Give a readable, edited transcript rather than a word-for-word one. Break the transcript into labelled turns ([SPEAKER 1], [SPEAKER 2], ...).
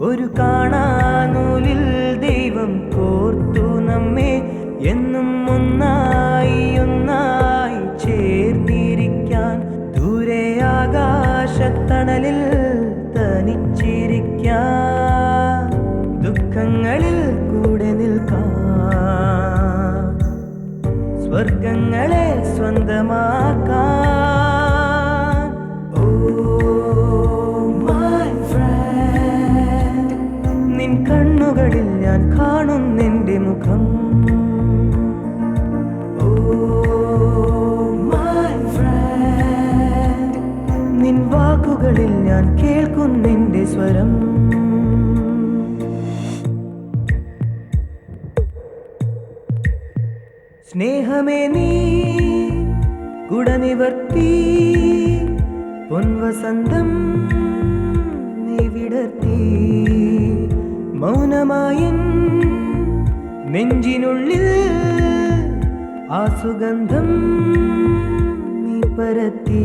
[SPEAKER 1] ഒരു കാണാനൂലിൽ ദൈവം കോർത്തു നമ്മെ എന്നും ഒന്നായി ഒന്നായി ചേർന്നിരിക്കാൻ. ദൂരെ ആകാശത്തണലിൽ തനിച്ചിരിക്കാൻ, ദുഃഖങ്ങളിൽ കൂടെ നിൽക്കാൻ, സ്വർഗങ്ങളെ സ്വന്തമാക്കാൻ. ഓ മൈ ഫ്രണ്ട്, നിൻ കണ്ണുകളിൽ ഞാൻ കാണുന്നെൻ്റെ മുഖം. ഓ മൈ ഫ്രണ്ട്, നിൻ വാക്കുകളിൽ ഞാൻ കേൾക്കുന്നെൻ്റെ സ്വരം. സ്നേഹമേ നീ കുടനിവർത്തി, പൊൻവസന്തം നീ വിടർത്തി, മൗനമായൻ നെഞ്ചിനുള്ളിൽ ആ സുഗന്ധം നീ പരത്തി.